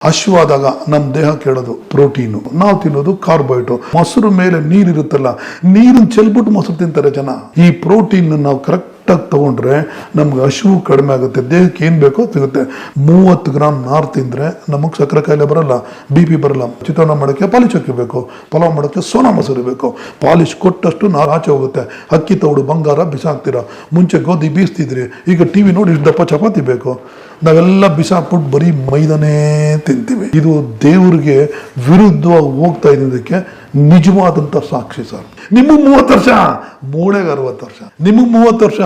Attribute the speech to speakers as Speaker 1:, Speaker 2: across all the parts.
Speaker 1: ಹಶ್ವಾದಾಗ ನಮ್ಮ ದೇಹ ಕೇಳೋದು ಪ್ರೋಟೀನು, ನಾವು ತಿನ್ನೋದು ಕಾರ್ಬೋಹೈಡ್ರೇಟ್. ಮೊಸರು ಮೇಲೆ ನೀರಿರುತ್ತಲ್ಲ, ನೀರನ್ನು ಚೆಲ್ಬಿಟ್ಟು ಮೊಸರು ತಿಂತಾರೆ ಜನ. ಈ ಪ್ರೋಟೀನ್ ನಾವು ಕರೆಕ್ಟಾಗಿ ತಗೊಂಡ್ರೆ ನಮ್ಗೆ ಹಸಿವು ಕಡಿಮೆ ಆಗುತ್ತೆ, ದೇಹಕ್ಕೆ ಏನು ಬೇಕೋ ಸಿಗುತ್ತೆ. 30 ಗ್ರಾಮ್ ನಾರು ತಿಂದರೆ ನಮಗೆ ಸಕ್ಕರೆ ಕಾಯಿಲೆ ಬರಲ್ಲ, BP ಬರಲ್ಲ. ಚಿತ್ರಾನ್ನ ಮಾಡೋಕ್ಕೆ ಪಾಲಿಶ್ ಹಾಕಿಬೇಕು, ಪಲಾವ್ ಮಾಡೋಕ್ಕೆ ಸೋನಾ ಮೊಸರು ಬೇಕು. ಪಾಲಿಶ್ ಕೊಟ್ಟಷ್ಟು ನಾರು ಆಚೆ ಹೋಗುತ್ತೆ. ಅಕ್ಕಿ ತೌಡು ಬಂಗಾರ ಬಿಸಾಕ್ತೀರಾ, ಮುಂಚೆ ಗೋಧಿ ಬೀಸ್ತಿದ್ರಿ, ಈಗ TV ನೋಡಿ ಇಷ್ಟು ದಪ್ಪ ಚಪಾತಿ ಬೇಕು. ನಾವೆಲ್ಲ ಬಿಸಾಕ್ಬಿಟ್ಟು ಬರೀ ಮೈದಾನೇ ತಿಂತೀವಿ. ಇದು ದೇವ್ರಿಗೆ ವಿರುದ್ಧವಾಗಿ ಹೋಗ್ತಾ ಇದ್ದಕ್ಕೆ ನಿಜವಾದಂಥ ಸಾಕ್ಷಿ ಸರ್. ನಿಮಗೆ 30 ವರ್ಷ, ಮೂಳೆಗೆ 60 ವರ್ಷ, ನಿಮಗೆ 30 ವರ್ಷ,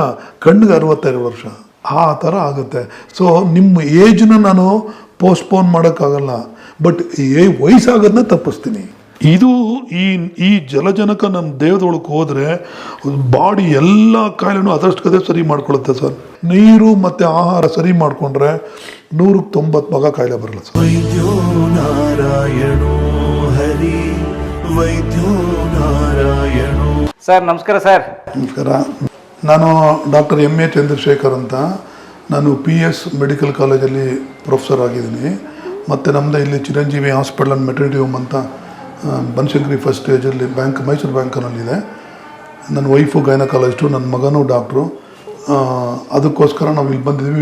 Speaker 1: ಕಣ್ಣಿಗೆ 62 ವರ್ಷ, ಆ ಥರ ಆಗುತ್ತೆ. ಸೊ ನಿಮ್ಮ ಏಜ್ನ ನಾನು ಪೋಸ್ಟ್ಪೋನ್ ಮಾಡೋಕ್ಕಾಗಲ್ಲ, ಬಟ್ ವಯಸ್ಸಾಗೋದನ್ನ ತಪ್ಪಿಸ್ತೀನಿ. ಇದು ಈ ಜಲಜನಕ ನಮ್ಮ ದೇಹದೊಳಗೆ ಹೋದರೆ ಬಾಡಿ ಎಲ್ಲ ಕಾಯಿಲೆನೂ ಅದರಷ್ಟು ಕದೇ ಸರಿ ಮಾಡ್ಕೊಳ್ಳುತ್ತೆ ಸರ್. ನೀರು ಮತ್ತು ಆಹಾರ ಸರಿ ಮಾಡಿಕೊಂಡ್ರೆ 190 ಮಗ ಕಾಯಿಲೆ ಬರಲ್ಲ ಸರ್.
Speaker 2: ವೈದ್ಯೋ ನಾರಾಯಣೋ ಹರಿ, ವೈದ್ಯೋ ನಾರಾಯಣೋ.
Speaker 3: ಸರ್ ನಮಸ್ಕಾರ. ಸರ್
Speaker 1: ನಮಸ್ಕಾರ. ನಾನು ಡಾಕ್ಟರ್ MA ಚಂದ್ರಶೇಖರ್ ಅಂತ. ನಾನು PS ಮೆಡಿಕಲ್ ಕಾಲೇಜಲ್ಲಿ ಪ್ರೊಫೆಸರ್ ಆಗಿದ್ದೀನಿ. ಮತ್ತು ನಮ್ಮದು ಇಲ್ಲಿ Chiranjeevi hospital and maternity home ಅಂತ ಬನಶಂಕರಿ ಫಸ್ಟ್ ಸ್ಟೇಜಲ್ಲಿ ಮೈಸೂರು ಬ್ಯಾಂಕ್ನಲ್ಲಿದೆ. ನನ್ನ ವೈಫು ಗೈನಕಾಲಜಿಸ್ಟು, ನನ್ನ ಮಗನೂ ಡಾಕ್ಟ್ರು. ಅದಕ್ಕೋಸ್ಕರ ನಾವು ಇಲ್ಲಿ ಬಂದಿದ್ದೀವಿ.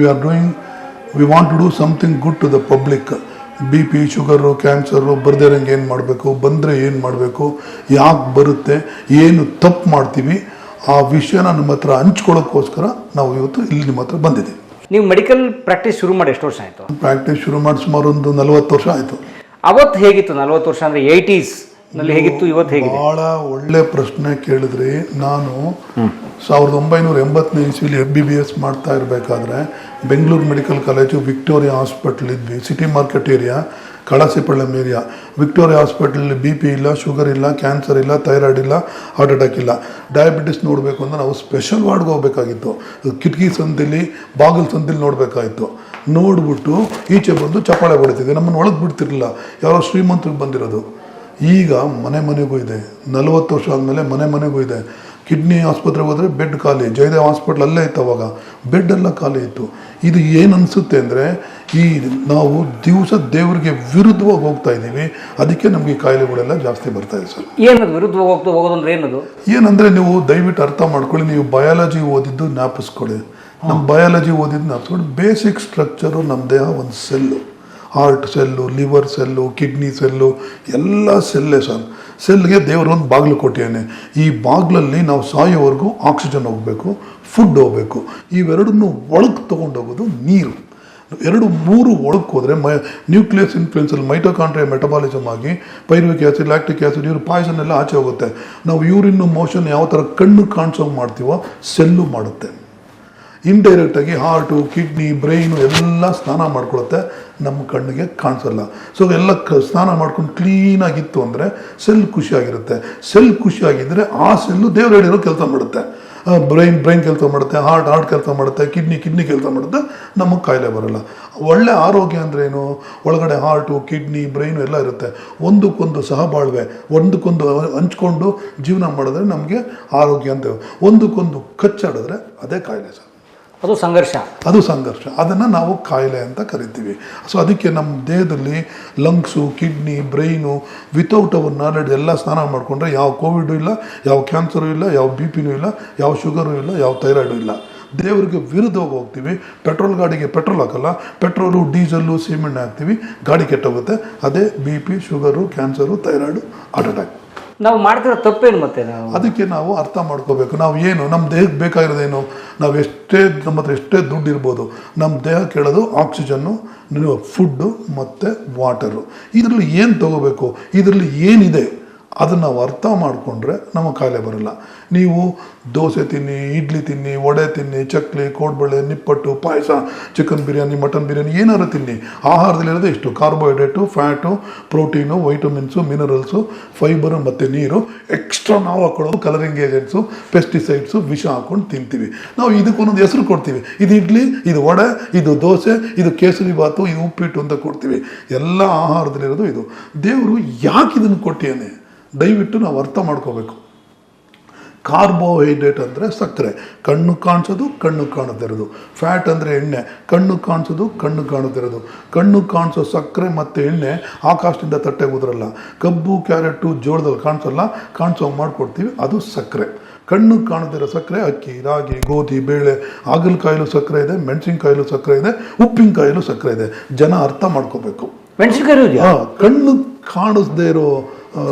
Speaker 1: We want to do something good to the public. BP, sugar, cancer ಬರದೇ ಇರೋಂಗೆ ಏನು ಮಾಡಬೇಕು, ಬಂದರೆ ಏನು ಮಾಡಬೇಕು, ಯಾಕೆ ಬರುತ್ತೆ, ಏನು ತಪ್ಪು ಮಾಡ್ತೀವಿ, ಆ ವಿಷಯನ ನಮ್ಮ ಹತ್ರ ಹಂಚ್ಕೊಳ್ಳೋಕ್ಕೋಸ್ಕರ ನಾವು ಇವತ್ತು ಇಲ್ಲಿ ನಿಮ್ಮ ಹತ್ರ ಬಂದಿದ್ದೀವಿ.
Speaker 3: ನೀವು ಮೆಡಿಕಲ್ ಪ್ರಾಕ್ಟೀಸ್ ಶುರು ಮಾಡಿ ಎಷ್ಟು ವರ್ಷ ಆಯಿತು?
Speaker 1: ಪ್ರಾಕ್ಟೀಸ್ ಶುರು ಮಾಡಿ ಸುಮಾರು ಒಂದು 40 ವರ್ಷ ಆಯಿತು.
Speaker 3: ಅವತ್ತು ಹೇಗಿತ್ತು? 40 ವರ್ಷ ಅಂದರೆ 80s ನಲ್ಲಿ ಹೇಗಿತ್ತು, ಇವತ್ತು ಹೇಗಿದೆ?
Speaker 1: ಭಾಳ ಒಳ್ಳೆ ಪ್ರಶ್ನೆ ಕೇಳಿದ್ರಿ. ನಾನು 1980ನೇ ಇಸ್ವಿಲಿ MBBS ಮಾಡ್ತಾ ಇರಬೇಕಾದ್ರೆ Bengaluru medical college Victoria hospital ಇದ್ವಿ, city market area, Kalasipalyam area. Victoria ಹಾಸ್ಪಿಟಲಲ್ಲಿ BP ಇಲ್ಲ, ಶುಗರ್ ಇಲ್ಲ, ಕ್ಯಾನ್ಸರ್ ಇಲ್ಲ, ಥೈರಾಯ್ಡ್ ಇಲ್ಲ, ಹಾರ್ಟ್ ಅಟ್ಯಾಕ್ ಇಲ್ಲ. ಡಯಾಬಿಟಿಸ್ ನೋಡಬೇಕು ಅಂದರೆ ನಾವು ಸ್ಪೆಷಲ್ ವಾರ್ಡ್ಗೆ ಹೋಗ್ಬೇಕಾಗಿತ್ತು. ಕಿಟಕಿ ಸಂದಿಲಿ, ಬಾಗಿಲು ಸಂದಿಲಿ ನೋಡಬೇಕಾಗಿತ್ತು. ನೋಡ್ಬಿಟ್ಟು ಈಚೆ ಬಂದು ಚಪ್ಪಾಳೆ ಹೊಡಿತಿದ್ದೆ, ನಮ್ಮನ್ನು ಒಳಗೆ ಬಿಡ್ತಿರಲಿಲ್ಲ. ಯಾರೋ ಶ್ರೀಮಂತರಿಗೆ ಬಂದಿರೋದು. ಈಗ ಮನೆಗೂ ಇದೆ. 40 ವರ್ಷ ಆದಮೇಲೆ ಮನೆಗೂ ಇದೆ. ಕಿಡ್ನಿ ಆಸ್ಪತ್ರೆಗೆ ಹೋದರೆ ಬೆಡ್ ಖಾಲಿ. ಜಯದೇವ್ ಹಾಸ್ಪಿಟ್ಲ್ ಅಲ್ಲೇ ಇತ್ತು, ಅವಾಗ ಬೆಡ್ಡೆಲ್ಲ ಖಾಲಿ ಇತ್ತು. ಇದು ಏನು ಅನಿಸುತ್ತೆ ಅಂದರೆ ನಾವು ದಿವಸ ದೇವರಿಗೆ ವಿರುದ್ಧವಾಗಿ ಹೋಗ್ತಾ ಇದ್ದೀವಿ. ಅದಕ್ಕೆ ನಮಗೆ ಕಾಯಿಲೆಗಳೆಲ್ಲ ಜಾಸ್ತಿ ಬರ್ತಾ ಇದೆ ಸರ್.
Speaker 3: ಏನದು ವಿರುದ್ಧವಾಗಿ ಹೋಗೋದಂದ್ರೆ ಏನದು?
Speaker 1: ಏನಂದರೆ ನೀವು ದಯವಿಟ್ಟು ಅರ್ಥ ಮಾಡ್ಕೊಳ್ಳಿ. ನೀವು ಬಯಾಲಜಿ ಓದಿದ್ದು ಜ್ಞಾಪಿಸ್ಕೊಳ್ಳಿ. ನಮ್ಮ ಬಯಾಲಜಿ ಓದಿದ್ದು ಜ್ಞಾಪಿಸ್ಕೊಳ್ಳಿ. ಬೇಸಿಕ್ ಸ್ಟ್ರಕ್ಚರು ನಮ್ಮ ದೇಹ ಒಂದು cell, heart cell, liver cell, kidney cell, ಎಲ್ಲ ಸೆಲ್ಲೇ ಸರ್. ಸೆಲ್ಗೆ ದೇವರು ಒಂದು ಬಾಗಿಲು ಕೊಟ್ಟಿದ್ದಾನೆ. ಈ ಬಾಗಿಲಲ್ಲಿ ನಾವು ಸಾಯೋವರೆಗೂ ಆಕ್ಸಿಜನ್ ಹೋಗಬೇಕು, ಫುಡ್ ಹೋಗಬೇಕು. ಇವೆರಡನ್ನು ಒಳಗೆ ತೊಗೊಂಡೋಗೋದು ನೀರು. 2-3 ಒಳಕ್ಕೆ ಹೋದರೆ ನ್ಯೂಕ್ಲಿಯಸ್ ಇನ್ಫ್ಲುಯೆನ್ಸಲ್ಲಿ ಮೈಟೋಕಾಂಡ್ರಿಯಾ ಮೆಟಬಾಲಿಸಮ್ ಆಗಿ ಪೈರುವಿಕ್ ಆ್ಯಸಿಡ್, ಲ್ಯಾಕ್ಟಿಕ್ ಆ್ಯಸಿಡ್, ಇವರು ಪಾಯ್ಸನ್ ಎಲ್ಲ ಆಚೆ ಹೋಗುತ್ತೆ. ನಾವು ಯೂರಿನ್ ಮೋಷನ್ ಯಾವ ಥರ ಕಣ್ಣು ಕಾಣಿಸೋಂಗೆ ಮಾಡ್ತೀವೋ ಸೆಲ್ಲು ಮಾಡುತ್ತೆ. ಇಂಡೈರೆಕ್ಟಾಗಿ ಹಾರ್ಟು, ಕಿಡ್ನಿ, ಬ್ರೈನು ಎಲ್ಲ ಸ್ನಾನ ಮಾಡ್ಕೊಳುತ್ತೆ, ನಮ್ಮ ಕಣ್ಣಿಗೆ ಕಾಣಿಸಲ್ಲ. ಸೊ ಎಲ್ಲ ಸ್ನಾನ ಮಾಡ್ಕೊಂಡು ಕ್ಲೀನಾಗಿತ್ತು ಅಂದರೆ ಸೆಲ್ ಖುಷಿಯಾಗಿರುತ್ತೆ. ಸೆಲ್ ಖುಷಿಯಾಗಿದ್ದರೆ ಆ ಸೆಲ್ಲು ದೇವ್ರು ಹೇಳಿರೋ ಕೆಲಸ ಮಾಡುತ್ತೆ. ಬ್ರೈನ್ ಕೆಲಸ ಮಾಡುತ್ತೆ, ಹಾರ್ಟ್ ಕೆಲಸ ಮಾಡುತ್ತೆ, ಕಿಡ್ನಿ ಕೆಲಸ ಮಾಡುತ್ತೆ, ನಮಗೆ ಕಾಯಿಲೆ ಬರೋಲ್ಲ. ಒಳ್ಳೆ ಆರೋಗ್ಯ ಅಂದರೆ ಏನು? ಒಳಗಡೆ ಹಾರ್ಟು, ಕಿಡ್ನಿ, ಬ್ರೈನು ಎಲ್ಲ ಇರುತ್ತೆ. ಒಂದಕ್ಕೊಂದು ಸಹಬಾಳ್ವೆ, ಒಂದಕ್ಕೊಂದು ಹಂಚ್ಕೊಂಡು ಜೀವನ ಮಾಡಿದ್ರೆ ನಮಗೆ ಆರೋಗ್ಯ ಅಂತೇವೆ. ಒಂದಕ್ಕೊಂದು ಕಚ್ಚಾಡಿದ್ರೆ ಅದೇ ಕಾಯಿಲೆ ಸರ್.
Speaker 3: ಅದು ಸಂಘರ್ಷ. ಅದನ್ನು ನಾವು ಕಾಯಿಲೆ ಅಂತ ಕರಿತೀವಿ. ಸೊ ಅದಕ್ಕೆ ನಮ್ಮ ದೇಹದಲ್ಲಿ lungs, kidney, brain without hour knowledge ಎಲ್ಲ ಸ್ನಾನ ಮಾಡಿಕೊಂಡ್ರೆ ಯಾವ ಕೋವಿಡು ಇಲ್ಲ, ಯಾವ ಕ್ಯಾನ್ಸರು ಇಲ್ಲ, ಯಾವ BP ಇಲ್ಲ, ಯಾವ ಶುಗರು ಇಲ್ಲ, ಯಾವ ಥೈರಾಯ್ಡು ಇಲ್ಲ. ದೇವರಿಗೆ ವಿರುದ್ಧವಾಗಿ ಹೋಗ್ತೀವಿ. ಪೆಟ್ರೋಲ್ ಗಾಡಿಗೆ ಪೆಟ್ರೋಲ್ ಹಾಕಲ್ಲ, ಪೆಟ್ರೋಲು, ಡೀಸೆಲ್ಲು, ಸಿಮೆಂಟ್ ಹಾಕ್ತೀವಿ, ಗಾಡಿ ಕೆಟ್ಟೋಗುತ್ತೆ. ಅದೇ BP, sugar, cancer, thyroid, heart attack. ನಾವು ಮಾಡ್ತಿರೋ ತಪ್ಪೇನು? ಮತ್ತೆ
Speaker 1: ಅದಕ್ಕೆ ನಾವು ಅರ್ಥ ಮಾಡ್ಕೋಬೇಕು. ನಾವು ಏನು ನಮ್ಮ ದೇಹಕ್ಕೆ ಬೇಕಾಗಿರೋದೇನು? ನಮ್ಮ ಹತ್ರ ಎಷ್ಟೇ ದುಡ್ಡು ಇರ್ಬೋದು, ನಮ್ಮ ದೇಹ ಕೇಳೋದು ಆಕ್ಸಿಜನ್ನು, ಫುಡ್ಡು ಮತ್ತು ವಾಟರು. ಇದರಲ್ಲಿ ಏನು ತೊಗೋಬೇಕು, ಇದರಲ್ಲಿ ಏನಿದೆ ಅದನ್ನು ನಾವು ಅರ್ಥ ಮಾಡಿಕೊಂಡ್ರೆ ನಮಗೆ ಕಾಯಿಲೆ ಬರೋಲ್ಲ. ನೀವು ದೋಸೆ ತಿನ್ನಿ, ಇಡ್ಲಿ ತಿನ್ನಿ, ವಡೆ ತಿನ್ನಿ, ಚಕ್ಲಿ, ಕೋಡ್ಬಳೆ, ನಿಪ್ಪಟ್ಟು, ಪಾಯಸ, ಚಿಕನ್ ಬಿರಿಯಾನಿ, ಮಟನ್ ಬಿರಿಯಾನಿ, ಏನಾದ್ರು ತಿನ್ನಿ. ಆಹಾರದಲ್ಲಿರೋದು ಇಷ್ಟು carbohydrate, fat, protein, vitamins, minerals, fibre ಮತ್ತು ನೀರು. ಎಕ್ಸ್ಟ್ರಾ ನಾವು ಹಾಕೊಳ್ಳೋದು ಕಲರಿಂಗ್ ಏಜೆಂಟ್ಸು, ಪೆಸ್ಟಿಸೈಡ್ಸು, ವಿಷ ಹಾಕ್ಕೊಂಡು ತಿಂತೀವಿ. ನಾವು ಇದಕ್ಕೊಂದೊಂದು ಹೆಸರು ಕೊಡ್ತೀವಿ. ಇದು ಇಡ್ಲಿ, ಇದು ವಡೆ, ಇದು ದೋಸೆ, ಇದು ಕೇಸರಿ ಬಾತು, ಇದು ಉಪ್ಪಿಟ್ಟು ಅಂತ ಕೊಡ್ತೀವಿ. ಎಲ್ಲ ಆಹಾರದಲ್ಲಿರೋದು ಇದು. ದೇವರು ಯಾಕೆ ಇದನ್ನು ಕೊಟ್ಟಿಯಾನೆ? ದಯವಿಟ್ಟು ನಾವು ಅರ್ಥ ಮಾಡ್ಕೋಬೇಕು.
Speaker 3: ಕಾರ್ಬೋಹೈಡ್ರೇಟ್ ಅಂದರೆ ಸಕ್ಕರೆ, ಕಣ್ಣು ಕಾಣಿಸೋದು ಕಣ್ಣು ಕಾಣದಿರೋದು. ಫ್ಯಾಟ್ ಅಂದರೆ ಎಣ್ಣೆ, ಕಣ್ಣು ಕಾಣಿಸೋದು ಕಣ್ಣು ಕಾಣದಿರೋದು. ಕಣ್ಣು ಕಾಣಿಸೋ ಸಕ್ಕರೆ ಮತ್ತು ಎಣ್ಣೆ ಆಕಾಶದಿಂದ ತಟ್ಟೆಗೆ ಉದುರಲ್ಲ. ಕಬ್ಬು, ಕ್ಯಾರೆಟು, ಜೋಳದಲ್ಲಿ ಕಾಣಿಸೋಲ್ಲ, ಕಾಣಿಸೋ ಮಾಡಿಕೊಡ್ತೀವಿ, ಅದು ಸಕ್ಕರೆ. ಕಣ್ಣು ಕಾಣದಿರೋ ಸಕ್ಕರೆ ಅಕ್ಕಿ, ರಾಗಿ, ಗೋಧಿ, ಬೇಳೆ. ಹಾಗಲಕಾಯಿಲೂ ಸಕ್ಕರೆ ಇದೆ, ಮೆಣಸಿನ್ಕಾಯಿಲೂ ಸಕ್ಕರೆ ಇದೆ, ಉಪ್ಪಿನಕಾಯಿಲೂ ಸಕ್ಕರೆ ಇದೆ. ಜನ ಅರ್ಥ ಮಾಡ್ಕೋಬೇಕು.
Speaker 4: ಮೆಣಸಿನಕಾಯಿ
Speaker 3: ಕಣ್ಣು ಕಾಣಿಸದೇ ಇರೋ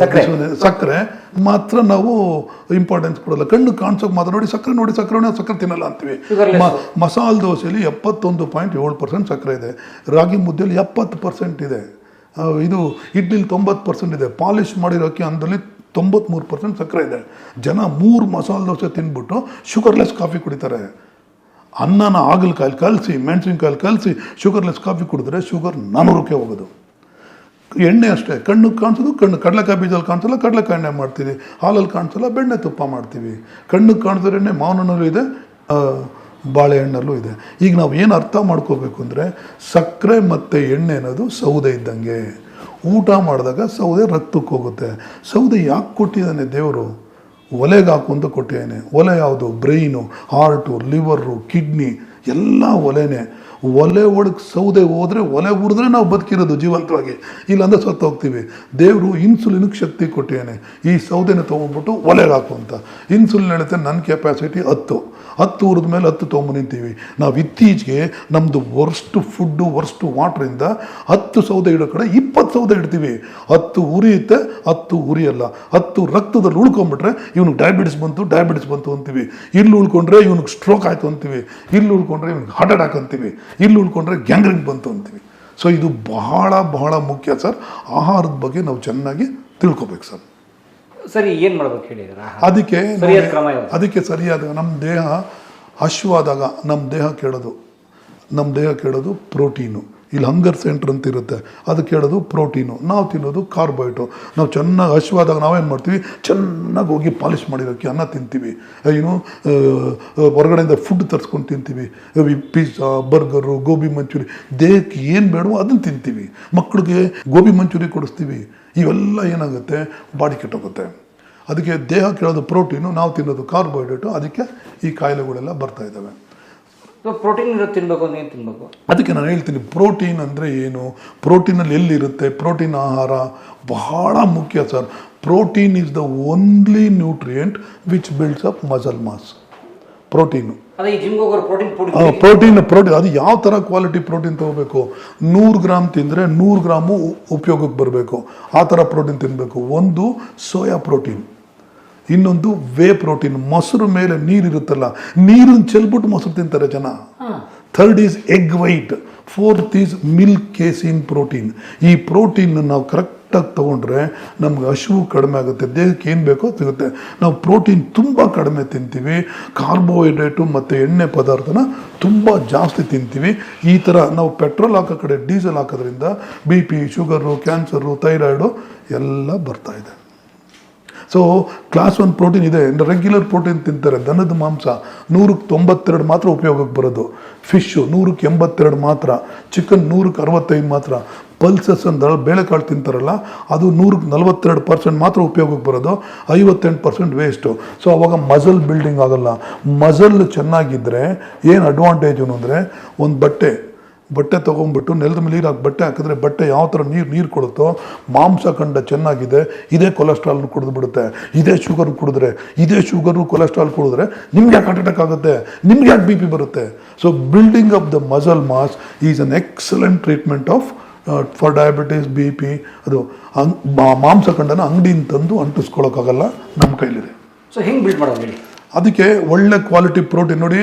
Speaker 3: ಸಕ್ಕರೆ ಮಾತ್ರ ನಾವು ಇಂಪಾರ್ಟೆನ್ಸ್ ಕೊಡಲ್ಲ. ಕಣ್ಣು ಕಾಣಿಸೋಕೆ ಮಾತ್ರ ನೋಡಿ ಸಕ್ಕರೆ ಸಕ್ಕರೆ ತಿನ್ನಲ್ಲ ಅಂತೀವಿ. ಮಸಾಲೆ ದೋಸೆಯಲ್ಲಿ 71.7% ಸಕ್ಕರೆ ಇದೆ, ರಾಗಿ ಮುದ್ದೆಯಲ್ಲಿ 70% ಇದೆ, ಇದು ಇಡ್ಲಿಲಿ 90% ಇದೆ, ಪಾಲಿಶ್ ಮಾಡಿರೋ ಅಕ್ಕಿ ಅನ್ನದಲ್ಲಿ 93% ಸಕ್ಕರೆ ಇದೆ. ಜನ 3 ಮಸಾಲೆ ದೋಸೆ ತಿಂದ್ಬಿಟ್ಟು ಶುಗರ್ಲೆಸ್ ಕಾಫಿ ಕುಡಿತಾರೆ. ಅನ್ನನ ಹಾಗಲಕಾಯಲ್ಲಿ ಕಲಸಿ, ಮೆಣಸಿನ್ಕಾಯಲ್ಲಿ ಕಲಸಿ ಶುಗರ್ಲೆಸ್ ಕಾಫಿ ಕುಡಿದ್ರೆ ಶುಗರ್ 400ಕ್ಕೆ ಹೋಗೋದು. ಎಣ್ಣೆ ಅಷ್ಟೇ, ಕಣ್ಣು ಕಾಣಿಸೋದು ಕಡಲೆಕಾಯಿ ಬೀಜದಲ್ಲಿ ಕಾಣಿಸಲ್ಲ, ಕಡಲೆಕಾಯಿ ಎಣ್ಣೆ ಮಾಡ್ತೀವಿ. ಹಾಲಲ್ಲಿ ಕಾಣಿಸಲ್ಲ, ಬೆಣ್ಣೆ ತುಪ್ಪ ಮಾಡ್ತೀವಿ. ಕಣ್ಣು ಕಾಣಿಸಿದ್ರೆ ಎಣ್ಣೆ ಮಾವಿನಲ್ಲೂ ಇದೆ, ಬಾಳೆಹಣ್ಣಲ್ಲೂ ಇದೆ. ಈಗ ನಾವು ಏನು ಅರ್ಥ ಮಾಡ್ಕೋಬೇಕು ಅಂದರೆ, ಸಕ್ಕರೆ ಮತ್ತು ಎಣ್ಣೆ ಅನ್ನೋದು ಸೌದೆ ಇದ್ದಂಗೆ. ಊಟ ಮಾಡಿದಾಗ ಸೌದೆ ರಕ್ತಕ್ಕೆ ಹೋಗುತ್ತೆ. ಸೌದೆ ಯಾಕೆ ಕೊಟ್ಟಿದ್ದಾನೆ ದೇವರು? ಒಲೆಗೆ ಹಾಕು ಅಂತ ಕೊಟ್ಟಿದ್ದಾನೆ. ಒಲೆ ಯಾವುದು? ಬ್ರೈನು, ಹಾರ್ಟು, ಲಿವರು, ಕಿಡ್ನಿ ಎಲ್ಲ ಒಲೆನೇ. ಒಲೆ ಒಳಗೆ ಸೌದೆ ಹೋದರೆ, ಒಲೆ ಉರಿದ್ರೆ ನಾವು ಬದುಕಿರೋದು ಜೀವಂತವಾಗಿ, ಇಲ್ಲಾಂದರೆ ಸತ್ತು ಹೋಗ್ತೀವಿ. ದೇವರು ಇನ್ಸುಲಿನ್ಗೆ ಶಕ್ತಿ ಕೊಟ್ಟಿದ್ದಾನೆ. ಈ ಸೌದೆನ ತೊಗೊಂಡ್ಬಿಟ್ಟು ಒಲೆಗೆ ಹಾಕು ಅಂತ. ಇನ್ಸುಲಿನ್ ಹೇಳುತ್ತೆ ನನ್ನ ಕೆಪಾಸಿಟಿ 10 ಉರಿದ ಮೇಲೆ 10 ತೊಗೊಂಡು ನಿಂತೀವಿ. ನಾವು ಇತ್ತೀಚೆಗೆ ನಮ್ಮದು ವರ್ಸ್ಟ್ ಫುಡ್ಡು, ವರ್ಸ್ಟ್ ವಾಟ್ರಿಂದ 10 ಸೌದೆ ಇಡೋ ಕಡೆ 20 ಸೌದೆ ಇಡ್ತೀವಿ. 10 ಉರಿಯುತ್ತೆ, 10 ಉರಿಯಲ್ಲ. 10 ರಕ್ತದಲ್ಲಿ ಉಳ್ಕೊಂಡ್ಬಿಟ್ರೆ ಇವ್ನಿಗೆ ಡಯಾಬಿಟಿಸ್ ಬಂತು ಅಂತೀವಿ. ಇಲ್ಲಿ ಉಳ್ಕೊಂಡ್ರೆ ಇವ್ನಿಗೆ ಸ್ಟ್ರೋಕ್ ಆಯಿತು ಅಂತೀವಿ. ಇಲ್ಲಿ ಉಳ್ಕೊಂಡ್ರೆ ಇವ್ನಿಗೆ ಹಾರ್ಟ್ ಅಟ್ಯಾಕ್ ಅಂತೀವಿ. ಇಲ್ಲಿ ಉಳ್ಕೊಂಡ್ರೆ ಗ್ಯಾಂಗ್ರೀನ್ ಬಂತು ಅಂತೀವಿ. ಸೊ ಇದು ಬಹಳ ಬಹಳ ಮುಖ್ಯ ಸರ್. ಆಹಾರದ ಬಗ್ಗೆ ನಾವು ಚೆನ್ನಾಗಿ ತಿಳ್ಕೊಬೇಕು ಸರ್.
Speaker 4: ಸರಿ, ಏನು ಮಾಡ್ಬೇಕು ಹೇಳಿ?
Speaker 3: ಅದಕ್ಕೆ ಸರಿಯಾದ ನಮ್ಮ ದೇಹ ಹಶ್ವಾದಾಗ ನಮ್ಮ ದೇಹ ಕೇಳೋದು ಪ್ರೋಟೀನು. ಇಲ್ಲಿ ಹಂಗರ್ ಸೆಂಟ್ರ್ ಅಂತ ಇರುತ್ತೆ, ಅದು ಕೇಳೋದು ಪ್ರೋಟೀನು. ನಾವು ತಿನ್ನೋದು ಕಾರ್ಬೋಹೈಡ್ರೇಟು. ನಾವು ಚೆನ್ನಾಗಿ ಹಶ್ವಾದಾಗ ನಾವೇನು ಮಾಡ್ತೀವಿ, ಚೆನ್ನಾಗಿ ಹೋಗಿ ಪಾಲಿಶ್ ಮಾಡಿರೋಕ್ಕೆ ಅನ್ನ ತಿಂತೀವಿ. ಹೊರಗಡೆಯಿಂದ ಫುಡ್ ತರಿಸ್ಕೊಂಡು ತಿಂತೀವಿ. Pizza, burger, gobi manchurian. ದೇಹಕ್ಕೆ ಏನು ಬೇಡವೋ ಅದನ್ನು ತಿಂತೀವಿ. ಮಕ್ಕಳಿಗೆ ಗೋಬಿ ಮಂಚೂರಿ ಕೊಡಿಸ್ತೀವಿ. ಇವೆಲ್ಲ ಏನಾಗುತ್ತೆ, ಬಾಡಿ ಕೆಟ್ಟೋಗುತ್ತೆ. ಅದಕ್ಕೆ ದೇಹ ಕೇಳೋದು ಪ್ರೋಟೀನು, ನಾವು ತಿನ್ನೋದು ಕಾರ್ಬೋಹೈಡ್ರೇಟು. ಅದಕ್ಕೆ ಈ ಕಾಯಿಲೆಗಳೆಲ್ಲ ಬರ್ತಾ ಇದ್ದಾವೆ.
Speaker 4: ಪ್ರೋಟೀನ್ ತಿನ್ನಬೇಕು ಅಂದ್ರೆ ಏನು ತಿನ್ನಬೇಕು?
Speaker 3: ಅದಕ್ಕೆ ನಾನು ಹೇಳ್ತೀನಿ, ಪ್ರೋಟೀನ್ ಅಂದರೆ ಏನು, ಪ್ರೋಟೀನಲ್ಲಿ ಎಲ್ಲಿರುತ್ತೆ. ಪ್ರೋಟೀನ್ ಆಹಾರ ಬಹಳ ಮುಖ್ಯ sir. Protein is the only nutrient which builds up muscle mass. Protein protein ಅದು ಯಾವ ಥರ ಕ್ವಾಲಿಟಿ ಪ್ರೋಟೀನ್ ತೊಗೋಬೇಕು? 100 ಗ್ರಾಮ್ ತಿಂದರೆ 100 ಗ್ರಾಮು ಉಪಯೋಗಕ್ಕೆ ಬರಬೇಕು. ಆ ಥರ ಪ್ರೋಟೀನ್ ತಿನ್ನಬೇಕು. ಒಂದು ಸೋಯಾ ಪ್ರೋಟೀನ್, ಇನ್ನೊಂದು ವೇ ಪ್ರೋಟೀನ್. ಮೊಸರು ಮೇಲೆ ನೀರಿರುತ್ತಲ್ಲ, ನೀರನ್ನು ಚೆಲ್ಬಿಟ್ಟು ಮೊಸರು ತಿಂತಾರೆ ಜನ. 3rd is egg white. 4th is milk casein protein. ಈ ಪ್ರೋಟೀನ್ ನಾವು ಕರೆಕ್ಟಾಗಿ ತೊಗೊಂಡ್ರೆ ನಮ್ಗೆ ಹಸಿವು ಕಡಿಮೆ ಆಗುತ್ತೆ, ದೇಹಕ್ಕೆ ಏನು ಬೇಕೋ ಸಿಗುತ್ತೆ. ನಾವು ಪ್ರೋಟೀನ್ ತುಂಬ ಕಡಿಮೆ ತಿಂತೀವಿ, ಕಾರ್ಬೋಹೈಡ್ರೇಟು ಮತ್ತು ಎಣ್ಣೆ ಪದಾರ್ಥನ ತುಂಬ ಜಾಸ್ತಿ ತಿಂತೀವಿ. ಈ ಥರ ನಾವು ಪೆಟ್ರೋಲ್ ಹಾಕೋ ಕಡೆ ಡೀಸೆಲ್ ಹಾಕೋದ್ರಿಂದ BP, ಶುಗರು, ಕ್ಯಾನ್ಸರು, ಥೈರಾಯ್ಡು ಎಲ್ಲ ಬರ್ತಾ ಇದೆ. ಸೊ ಕ್ಲಾಸ್ 1 ಪ್ರೋಟೀನ್ ಇದೆ. ರೆಗ್ಯುಲರ್ ಪ್ರೋಟೀನ್ ತಿಂತಾರೆ. ದನದ ಮಾಂಸ 192 ಮಾತ್ರ ಉಪಯೋಗಕ್ಕೆ ಬರೋದು. ಫಿಶ್ಶು 182 ಮಾತ್ರ. ಚಿಕನ್ 165 ಮಾತ್ರ. ಪಲ್ಸಸ್ ಅಂದ್ರೆ ಬೇಳೆಕಾಳು ತಿಂತಾರಲ್ಲ, ಅದು 142% ಮಾತ್ರ ಉಪಯೋಗಕ್ಕೆ ಬರೋದು. 58% ವೇಸ್ಟು. ಸೊ ಅವಾಗ ಮಸಲ್ ಬಿಲ್ಡಿಂಗ್ ಆಗಲ್ಲ. ಮಸಲ್ ಚೆನ್ನಾಗಿದ್ದರೆ ಏನು ಅಡ್ವಾಂಟೇಜು ಅಂದರೆ, ಒಂದು ಬಟ್ಟೆ ತೊಗೊಂಡ್ಬಿಟ್ಟು ನೆಲದ ಮೇಲೆ ನೀರು ಬಟ್ಟೆ ಹಾಕಿದ್ರೆ ಬಟ್ಟೆ ಯಾವ ಥರ ನೀರು ಕೊಡುತ್ತೋ, ಮಾಂಸ ಕಂಡ ಚೆನ್ನಾಗಿದೆ, ಇದೇ ಕೊಲೆಸ್ಟ್ರಾಲ್ನ ಕುಡಿದು ಬಿಡುತ್ತೆ. ಇದೇ ಶುಗರು ಕೊಲೆಸ್ಟ್ರಾಲ್ ಕುಡಿದ್ರೆ ನಿಮ್ಗೆ ಯಾಕೆ ಹಾರ್ಟ್ ಅಟ್ಯಾಕ್ ಆಗುತ್ತೆ, ನಿಮ್ಗೆ ಯಾಕೆ BP ಬರುತ್ತೆ? So building up the muscle mass is an excellent treatment of for diabetes, BP. ಅದು ಮಾಂಸ ಕಂಡನ ಅಂಗಡಿಯಿಂದ ತಂದು ಅಂಟಿಸ್ಕೊಳ್ಳೋಕ್ಕಾಗಲ್ಲ, ನಮ್ಮ ಕೈಲಿದೆ.
Speaker 4: ಸೊ ಹೆಂಗೆ ಬಿಲ್ಡ್ ಮಾಡೋದು ಹೇಳಿ?
Speaker 3: ಅದಕ್ಕೆ ಒಳ್ಳೆ ಕ್ವಾಲಿಟಿ ಪ್ರೋಟೀನ್ ನೋಡಿ.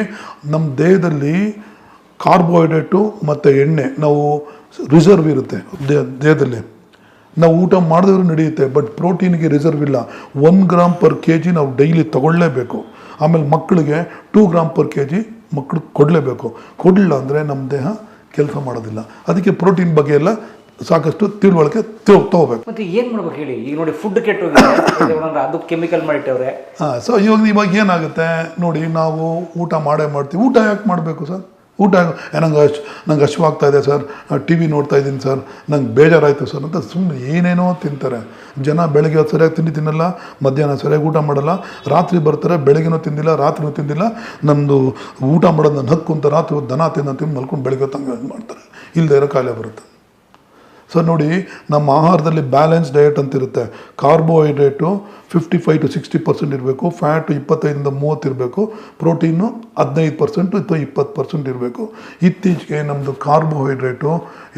Speaker 3: ನಮ್ಮ ದೇಹದಲ್ಲಿ ಕಾರ್ಬೋಹೈಡ್ರೇಟು ಮತ್ತು ಎಣ್ಣೆ ನಾವು ರಿಸರ್ವ್ ಇರುತ್ತೆ ದೇಹದಲ್ಲಿ. ನಾವು ಊಟ ಮಾಡಿದ್ರು ನಡೆಯುತ್ತೆ, ಬಟ್ ಪ್ರೋಟೀನ್ಗೆ ರಿಸರ್ವ್ ಇಲ್ಲ. 1 ಗ್ರಾಮ್ ಪರ್ kg ನಾವು ಡೈಲಿ ತಗೊಳ್ಳೇಬೇಕು. ಆಮೇಲೆ ಮಕ್ಕಳಿಗೆ 2 ಗ್ರಾಮ್ ಪರ್ kg ಮಕ್ಕಳು ಕೊಡಲೇಬೇಕು. ಕೊಡಲಿಲ್ಲ ಅಂದರೆ ನಮ್ಮ ದೇಹ ಕೆಲಸ ಮಾಡೋದಿಲ್ಲ. ಅದಕ್ಕೆ ಪ್ರೋಟೀನ್ ಬಗ್ಗೆ ಎಲ್ಲ ಸಾಕಷ್ಟು ತಿಳುವಳಿಕೆ ತಗೋಬೇಕು.
Speaker 4: ಮತ್ತೆ ಏನು ಮಾಡ್ಬೇಕು ಹೇಳಿ? ಈಗ ನೋಡಿ, ಫುಡ್ ಕೆಟ್ಟೋಗಿದೆ, ಅದು ಕೆಮಿಕಲ್ ಮಾಡಿಟ್ಟವ್ರೆ.
Speaker 3: ಸೊ ಇವಾಗ ಏನಾಗುತ್ತೆ ನೋಡಿ, ನಾವು ಊಟ ಮಾಡ್ತೀವಿ. ಊಟ ಯಾಕೆ ಮಾಡಬೇಕು ಸರ್? ನಂಗೆ ಹಶ್ವಾಗ್ತಾ ಇದೆ ಸರ್, ಟಿ ವಿ ನೋಡ್ತಾ ಇದ್ದೀನಿ ಸರ್, ನಂಗೆ ಬೇಜಾರಾಯಿತು ಸರ್ ಅಂತ ಸುಮ್ಮನೆ ಏನೇನೋ ತಿಂತಾರೆ ಜನ. ಬೆಳಗ್ಗೆ ಹೊತ್ತು ಸರಿಯಾಗಿ ತಿಂಡಿ ತಿನ್ನಲ್ಲ, ಮಧ್ಯಾಹ್ನ ಸರಿಯಾಗಿ ಊಟ ಮಾಡಲ್ಲ, ರಾತ್ರಿ ಬರ್ತಾರೆ ಬೆಳಗ್ಗೆನೂ ತಿಂದಿಲ್ಲ ರಾತ್ರಿನೂ ತಿಂದಿಲ್ಲ, ನಮ್ಮದು ಊಟ ಮಾಡೋದು ನನ್ನ ಹಕ್ಕು ಅಂತ ರಾತ್ರಿ ಹೊತ್ತು ದನ ತಿಂದು ಮಲ್ಕೊಂಡು ಬೆಳಗ್ಗೆ ಹೊತ್ತು ಹಂಗೆ ಮಾಡ್ತಾರೆ, ಇಲ್ಲದೇ ಇರೋ ಕಾಯಿಲೆ ಬರುತ್ತೆ. ಸೊ ನೋಡಿ, ನಮ್ಮ ಆಹಾರದಲ್ಲಿ ಬ್ಯಾಲೆನ್ಸ್ ಡಯಟ್ ಅಂತ ಇರುತ್ತೆ. ಕಾರ್ಬೋಹೈಡ್ರೇಟು 55 to 60% ಇರಬೇಕು, ಫ್ಯಾಟು 25 to 30 ಇರಬೇಕು, ಪ್ರೋಟೀನು 15% ಅಥವಾ 20% ಇರಬೇಕು. ಇತ್ತೀಚೆಗೆ ನಮ್ಮದು ಕಾರ್ಬೋಹೈಡ್ರೇಟು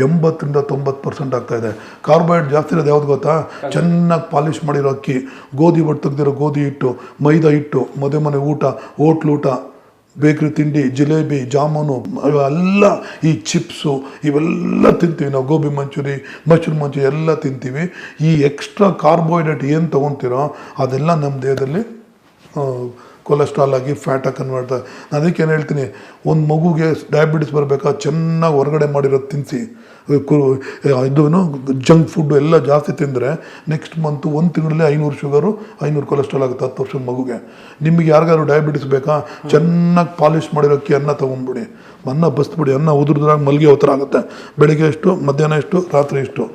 Speaker 3: 80 to 90% ಆಗ್ತಾಯಿದೆ. ಕಾರ್ಬೋಹೈಡ್ರೇಟ್ ಜಾಸ್ತಿ ಇರೋದು ಯಾವ್ದು ಗೊತ್ತಾ? ಚೆನ್ನಾಗಿ ಪಾಲಿಷ್ ಮಾಡಿರೋ ಅಕ್ಕಿ, ಗೋಧಿ ಒಟ್ಟು ತೆಗೆದಿರೋ ಗೋಧಿ ಹಿಟ್ಟು, ಮೈದಾ ಹಿಟ್ಟು, ಮನೆ ಊಟ, ಹೋಟ್ಲು ಊಟ, ಬೇಕ್ರಿ ತಿಂಡಿ, ಜಿಲೇಬಿ, ಜಾಮೂನು, ಇವೆಲ್ಲ ಈ ಚಿಪ್ಸು ಇವೆಲ್ಲ ತಿಂತೀವಿ ನಾವು. ಗೋಬಿ ಮಂಚೂರಿ, ಮಶ್ರೂಮ್ ಮಂಚೂರಿ ಎಲ್ಲ ತಿಂತೀವಿ. ಈ ಎಕ್ಸ್ಟ್ರಾ ಕಾರ್ಬೋಹೈಡ್ರೇಟ್ ಏನು ತೊಗೊತೀರೋ ಅದೆಲ್ಲ ನಮ್ಮ ದೇಹದಲ್ಲಿ ಕೊಲೆಸ್ಟ್ರಾಲ್ ಆಗಿ ಫ್ಯಾಟಾಗಿ ಕನ್ವರ್ಟ್. ನಾನು ಅದಕ್ಕೆ ಏನು ಹೇಳ್ತೀನಿ, ಒಂದು ಮಗುಗೆ ಡಯಾಬಿಟಿಸ್ ಬರಬೇಕಾ ಚೆನ್ನಾಗಿ ಹೊರಗಡೆ ಮಾಡಿರೋದು ತಿನ್ನಿಸಿ, ಇದು ಜಂಕ್ ಫುಡ್ಡು ಎಲ್ಲ ಜಾಸ್ತಿ ತಿಂದರೆ ನೆಕ್ಸ್ಟ್ ಮಂತು 1 ತಿಂಗಳಲ್ಲಿ 500 ಶುಗರು 500 ಕೊಲೆಸ್ಟ್ರಾಲ್ ಆಗುತ್ತೆ 10 ವರ್ಷದ ಮಗುಗೆ. ನಿಮಗೆ ಯಾರಿಗಾದ್ರು ಡಯಾಬಿಟಿಸ್ ಬೇಕಾ, ಚೆನ್ನಾಗಿ ಪಾಲಿಷ್ ಮಾಡಿರೋ ಅಕ್ಕಿ ಅನ್ನ ತೊಗೊಂಡ್ಬಿಡಿ, ಅನ್ನ ಬಸ್ಬಿಡಿ, ಅನ್ನ ಉದುರಿದ್ರಾಗ ಮಲ್ಗೆ ಉತ್ತರ ಆಗುತ್ತೆ. ಬೆಳಿಗ್ಗೆ ಎಷ್ಟು, ಮಧ್ಯಾಹ್ನ ಎಷ್ಟು, ರಾತ್ರಿ ಎಷ್ಟು.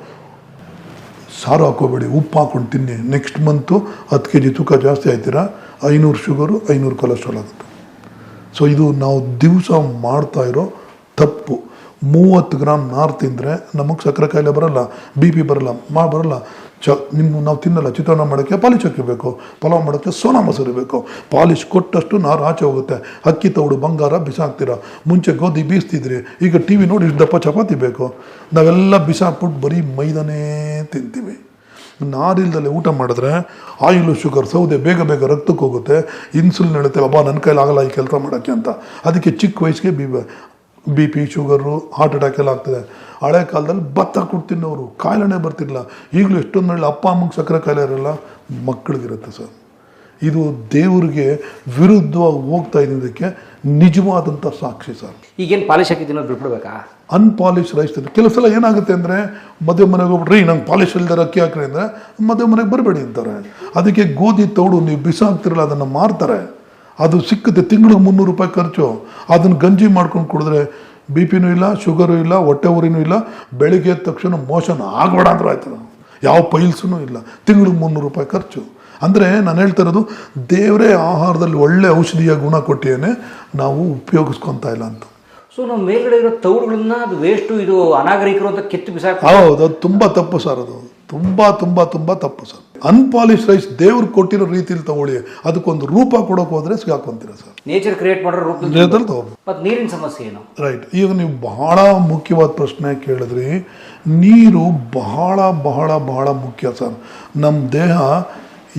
Speaker 3: ಸಾರು ಹಾಕೋಬೇಡಿ, ಉಪ್ಪು ಹಾಕೊಂಡು ತಿನ್ನಿ. ನೆಕ್ಸ್ಟ್ ಮಂತು 10 kg ತೂಕ ಜಾಸ್ತಿ ಆಯ್ತೀರಾ, 500 ಶುಗರು 500 ಕೊಲೆಸ್ಟ್ರಾಲ್ ಆಗುತ್ತೆ. ಸೊ ಇದು ನಾವು ದಿವಸ ಮಾಡ್ತಾ ಇರೋ ತಪ್ಪು. 30 ಗ್ರಾಮ್ ನಾರು ತಿಂದರೆ ನಮಗೆ ಸಕ್ಕರೆ ಕಾಯಿಲೆ ಬರಲ್ಲ, BP ಬರಲ್ಲ, ಬರಲ್ಲ. ನಾವು ತಿನ್ನಲ್ಲ. ಚಿತ್ರಾನ್ನ ಮಾಡೋಕ್ಕೆ ಪಾಲಿಶ್ ಹಾಕಿರಬೇಕು, ಪಲಾವ್ ಮಾಡೋಕ್ಕೆ ಸೋನಾ ಮೊಸರು ಬೇಕು. ಪಾಲಿಶ್ ಕೊಟ್ಟಷ್ಟು ನಾರು ಆಚೆ ಹೋಗುತ್ತೆ. ಅಕ್ಕಿ ತೌಡು ಬಂಗಾರ ಬಿಸಾಕ್ತೀರ. ಮುಂಚೆ ಗೋಧಿ ಬೀಸ್ತಿದ್ರಿ, ಈಗ TV ನೋಡಿ ಇಷ್ಟು ದಪ್ಪ ಚಪಾತಿ ಬೇಕು. ನಾವೆಲ್ಲ ಬಿಸಾಕ್ಬಿಟ್ಟು ಬರೀ ಮೈದಾನೇ ತಿಂತೀವಿ. ನಾರಿಲ್ದಲ್ಲೇ ಊಟ ಮಾಡಿದ್ರೆ ಆಯಿಲು, ಶುಗರ್, ಸೌದೆ ಬೇಗ ರಕ್ತಕ್ಕೆ ಹೋಗುತ್ತೆ. ಇನ್ಸುಲಿನ್ ಹೇಳುತ್ತೆ, ಅಬ್ಬಾ ನನ್ನ ಕೈಲಿ ಆಗಲ್ಲ ಈ ಕೆಲಸ ಮಾಡೋಕ್ಕೆ ಅಂತ. ಅದಕ್ಕೆ ಚಿಕ್ಕ ವಯಸ್ಸಿಗೆ BP, ಶುಗರು, ಹಾರ್ಟ್ ಅಟ್ಯಾಕ್ ಎಲ್ಲ ಆಗ್ತದೆ. ಹಳೆ ಕಾಲದಲ್ಲಿ ಭತ್ತ ಕೊಡ್ತಿನ್ನೋರು ಕಾಯಿಲೆನೇ ಬರ್ತಿರಲಿಲ್ಲ. ಈಗಲೂ ಎಷ್ಟೊಂದು ಹೇಳಿ ಅಪ್ಪ ಅಮ್ಮಗೆ ಸಕ್ಕರೆ ಕಾಯಿಲೆ ಇರಲ್ಲ, ಮಕ್ಕಳಿಗಿರುತ್ತೆ ಸರ್. ಇದು ದೇವರಿಗೆ ವಿರುದ್ಧವಾಗಿ ಹೋಗ್ತಾ ಇದ್ದಕ್ಕೆ ನಿಜವಾದಂಥ ಸಾಕ್ಷಿ ಸರ್.
Speaker 4: ಈಗೇನು ಪಾಲಿಶ್ ಹಾಕಿದ್ದೀನೋ ಬಿಟ್ಬಿಡ್ಬೇಕಾ?
Speaker 3: ಅನ್ಪಾಲಿಶ್ ರೈಸ್ ತಿಂದು ಕೆಲವು ಸಲ ಏನಾಗುತ್ತೆ ಅಂದರೆ, ಮದುವೆ ಮನೆಗೆ ಹೋಗ್ಬಿಟ್ರಿ ನಂಗೆ ಪಾಲಿಶ್ ಇಲ್ದಾರ ಅಕ್ಕಿ ಹಾಕ್ರಿ ಅಂದರೆ ಮದುವೆ ಮನೆಗೆ ಬರಬೇಡಿ ಅಂತಾರೆ. ಅದಕ್ಕೆ ಗೋಧಿ ತೌಡು ನೀವು ಬಿಸಾಕ್ತಿರಲ್ಲ, ಅದನ್ನು ಮಾರ್ತಾರೆ. ಅದು ಸಿಕ್ಕುತ್ತೆ, ತಿಂಗಳಿಗೆ 300 ರೂಪಾಯಿ ಖರ್ಚು. ಅದನ್ನು ಗಂಜಿ ಮಾಡ್ಕೊಂಡು ಕುಡಿದ್ರೆ BP ಇಲ್ಲ, ಶುಗರು ಇಲ್ಲ, ಹೊಟ್ಟೆ ಉರಿನೂ ಇಲ್ಲ, ಬೆಳಿಗ್ಗೆ ಎದ್ದ ತಕ್ಷಣ ಮೋಷನ್ ಆಗಬೇಡ ಅಂದ್ರೂ ಆಯ್ತದ, ಯಾವ ಪೈಲ್ಸೂ ಇಲ್ಲ, ತಿಂಗಳಿಗೆ 300 ರೂಪಾಯಿ ಖರ್ಚು. ಅಂದರೆ ನಾನು ಹೇಳ್ತಾ ಇರೋದು, ದೇವರೇ ಆಹಾರದಲ್ಲಿ ಒಳ್ಳೆ ಔಷಧಿಯ ಗುಣ ಕೊಟ್ಟಿಯೇ ನಾವು ಉಪಯೋಗಿಸ್ಕೊತಾ ಇಲ್ಲ ಅಂತ.
Speaker 4: ಸೊ ನಾವು ಮೇಲ್ಗಡೆ ಇರೋ ತೌಡುಗಳನ್ನ ಅದು ವೇಸ್ಟು, ಇದು ಅನಾಗರಿಕರು ಅಂತ ಕಿತ್ತು ಬಿಸಾಕ.
Speaker 3: ಹೌದು, ಅದು ತುಂಬ ತಪ್ಪು ಸರ್. ಅದು ತುಂಬ ತಪ್ಪು ಸರ್. ಅನ್ಪಾಲಿಶ್ ರೈಸ್ ದೇವ್ರು ಕೊಟ್ಟಿರೋ ರೀತಿಯಲ್ಲಿ ತಗೊಳ್ಳಿ, ಅದಕ್ಕೊಂದು ರೂಪ ಕೊಡೋಕೆ ಹೋದ್ರೆ ಸಿಗಾಕೊಂತೀರ ಸರ್.
Speaker 4: ನೇಚರ್ ಕ್ರಿಯೇಟ್ ಮಾಡೋ ರೂಪದಲ್ಲಿ ತಗೋಬೋದು. ಮತ್ತು ನೀರಿನ ಸಮಸ್ಯೆ ಏನು?
Speaker 3: ರೈಟ್. ಈಗ ನೀವು ಬಹಳ ಮುಖ್ಯವಾದ ಪ್ರಶ್ನೆ ಕೇಳಿದ್ರಿ. ನೀರು ಬಹಳ ಮುಖ್ಯ ಸರ್. ನಮ್ಮ ದೇಹ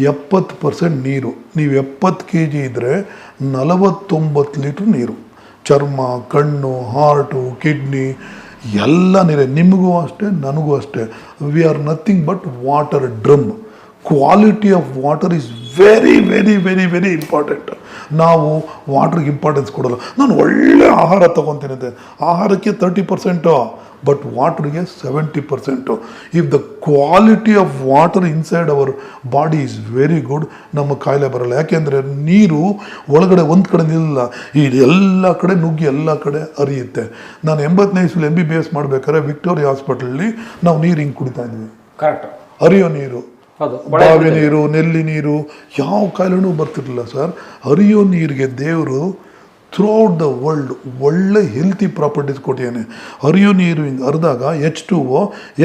Speaker 3: 70% ನೀರು. ನೀವು 70 kg ಇದ್ದರೆ 49 ಲೀಟ್ರ್ ನೀರು. ಚರ್ಮ, ಕಣ್ಣು, ಹಾರ್ಟು, ಕಿಡ್ನಿ ಎಲ್ಲ ನೀರೇ. ನಿಮಗೂ ಅಷ್ಟೇ, ನನಗೂ ಅಷ್ಟೇ. We are nothing but water drum. Quality of water is very important. ನಾವು ವಾಟ್ರಿಗೆ ಇಂಪಾರ್ಟೆನ್ಸ್ ಕೊಡೋಲ್ಲ. ನಾನು ಒಳ್ಳೆ ಆಹಾರ ತೊಗೊತೀನಿ, ಆಹಾರಕ್ಕೆ 30%, ಬಟ್ ವಾಟ್ರಿಗೆ 70%. If the quality of water inside our body is very good, ನಮ್ಮ ಕಾಯಿಲೆ ಬರಲ್ಲ. ಯಾಕೆಂದರೆ ನೀರು ಒಳಗಡೆ ಒಂದು ಕಡೆ ನಿಲ್ಲ, ಈ ಎಲ್ಲ ಕಡೆ ನುಗ್ಗಿ ಎಲ್ಲ ಕಡೆ ಹರಿಯುತ್ತೆ. ನಾನು 80ನೇ ಇಸ್ವಿಲಿ MBBS ಮಾಡಬೇಕಾದ್ರೆ ವಿಕ್ಟೋರಿಯಾ ಹಾಸ್ಪಿಟಲಲ್ಲಿ ನಾವು ನೀರು ಹಿಂಗೆ ಕುಡಿತಾ ಇದ್ವಿ.
Speaker 4: ಕರೆಕ್ಟ್.
Speaker 3: ಹರಿಯೋ ನೀರು, ಬಾವಿ ನೀರು, ನೆಲ್ಲಿ ನೀರು, ಯಾವ ಕಾಯಿಲೆನೂ ಬರ್ತಿರ್ಲಿಲ್ಲ ಸರ್. ಹರಿಯೋ ನೀರಿಗೆ ದೇವರು ಥ್ರೂಔಟ್ ದ ವರ್ಲ್ಡ್ ಒಳ್ಳೆ ಹೆಲ್ತಿ ಪ್ರಾಪರ್ಟೀಸ್ ಕೊಟ್ಟಿದ್ದಾನೆ. ಹರಿಯೋ ನೀರು ಹಿಂಗೆ ಹರಿದಾಗ H2O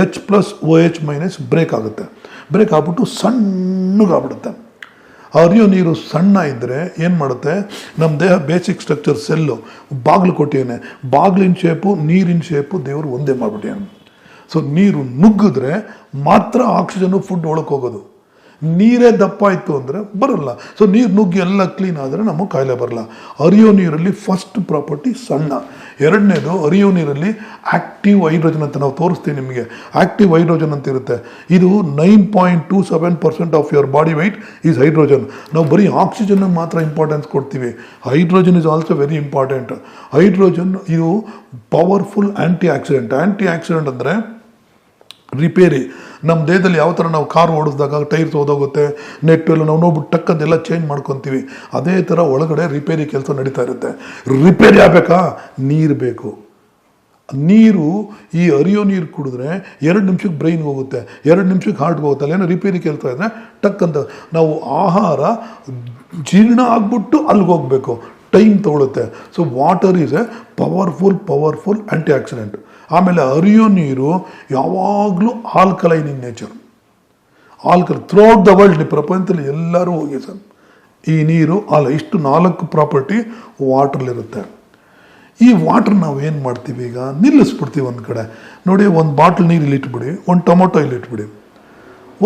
Speaker 3: H+OH- ಬ್ರೇಕ್ ಆಗುತ್ತೆ. ಬ್ರೇಕ್ ಆಗ್ಬಿಟ್ಟು ಸಣ್ಣಗಾಗ್ಬಿಡುತ್ತೆ. ಹರಿಯೋ ನೀರು ಸಣ್ಣ ಇದ್ದರೆ ಏನು ಮಾಡುತ್ತೆ, ನಮ್ಮ ದೇಹ ಬೇಸಿಕ್ ಸ್ಟ್ರಕ್ಚರ್ ಸೆಲ್ಲು ಬಾಗಿಲು ಕೊಟ್ಟಿದ್ದಾನೆ. ಬಾಗಿಲಿನ ಶೇಪು, ನೀರಿನ ಶೇಪು ದೇವರು ಒಂದೇ ಮಾಡಿಬಿಟ್ಟಿದ್ದಾನೆ. ಸೊ ನೀರು ನುಗ್ಗಿದ್ರೆ ಮಾತ್ರ ಆಕ್ಸಿಜನ್ನು ಫುಡ್ ಒಳಗೆ ಹೋಗೋದು. ನೀರೇ ದಪ್ಪ ಆಯಿತು ಅಂದರೆ ಬರಲ್ಲ. ಸೊ ನೀರು ನುಗ್ಗಿ ಎಲ್ಲ ಕ್ಲೀನ್ ಆದರೆ ನಮಗೆ ಕಾಯಿಲೆ ಬರಲ್ಲ. ಹರಿಯೋ ನೀರಲ್ಲಿ ಫಸ್ಟ್ ಪ್ರಾಪರ್ಟಿ ಸಣ್ಣ. ಎರಡನೇದು, ಹರಿಯೋ ನೀರಲ್ಲಿ ಆ್ಯಕ್ಟಿವ್ ಹೈಡ್ರೋಜನ್ ಅಂತ ನಾವು ತೋರಿಸ್ತೀವಿ ನಿಮಗೆ. ಆ್ಯಕ್ಟಿವ್ ಹೈಡ್ರೋಜನ್ ಅಂತ ಇರುತ್ತೆ. ಇದು 9.27% of your body weight is hydrogen. ನಾವು ಬರೀ ಆಕ್ಸಿಜನ್ ಮಾತ್ರ ಇಂಪಾರ್ಟೆನ್ಸ್ ಕೊಡ್ತೀವಿ. Hydrogen is also very important. Hydrogen ಇದು powerful antioxidant. Antioxidant ಅಂದರೆ ರಿಪೇರಿ. ನಮ್ಮ ದೇಹದಲ್ಲಿ ಯಾವ ಥರ ನಾವು ಕಾರ್ ಓಡಿಸಿದಾಗ ಟೈರ್ಸ್ ಹೋದೋಗುತ್ತೆ, ನೆಟ್ಟು ಎಲ್ಲ ನಾವು ನೋಡ್ಬಿಟ್ಟು ಟಕ್ಕಂದೆಲ್ಲ ಚೇಂಜ್ ಮಾಡ್ಕೊತೀವಿ. ಅದೇ ಥರ ಒಳಗಡೆ ರಿಪೇರಿ ಕೆಲಸ ನಡೀತಾ ಇರುತ್ತೆ. ರಿಪೇರಿ ಆಗಬೇಕಾ? ನೀರು ಬೇಕು. ನೀರು, ಈ ಹರಿಯೋ ನೀರು ಕುಡಿದ್ರೆ 2 ನಿಮಿಷಕ್ಕೆ ಬ್ರೈನ್ಗೆ ಹೋಗುತ್ತೆ, 2 ನಿಮಿಷಕ್ಕೆ ಹಾರ್ಟ್ಗೆ ಹೋಗುತ್ತೆ. ಅಲ್ಲೇನೋ ರಿಪೇರಿ ಕೆಲಸ ಇದ್ದರೆ ಟಕ್ಕಂತ ನಾವು ಆಹಾರ ಜೀರ್ಣ ಆಗ್ಬಿಟ್ಟು ಅಲ್ಲಿಗೆ ಹೋಗಬೇಕು, ಟೈಮ್ ತೊಗೊಳುತ್ತೆ. So water is a powerful antioxidant. ಆಮೇಲೆ ಹರಿಯೋ ನೀರು ಯಾವಾಗಲೂ alkaline in nature. Throughout the world, ಪ್ರಪಂಚದಲ್ಲಿ ಎಲ್ಲರೂ ಹೋಗಿ ಸರ್ ಈ ನೀರು ಇಷ್ಟು 4 ಪ್ರಾಪರ್ಟಿ ವಾಟ್ರಲ್ಲಿರುತ್ತೆ. ಈ ವಾಟ್ರ್ ನಾವು ಏನು ಮಾಡ್ತೀವಿ, ಈಗ ನಿಲ್ಲಿಸ್ಬಿಡ್ತೀವಿ ಒಂದು ಕಡೆ. ನೋಡಿ, ಒಂದು ಬಾಟ್ಲ್ ನೀರು ಇಲ್ಲಿ ಇಟ್ಬಿಡಿ, ಒಂದು ಟೊಮೊಟೊ ಇಲ್ಲಿ ಇಟ್ಬಿಡಿ,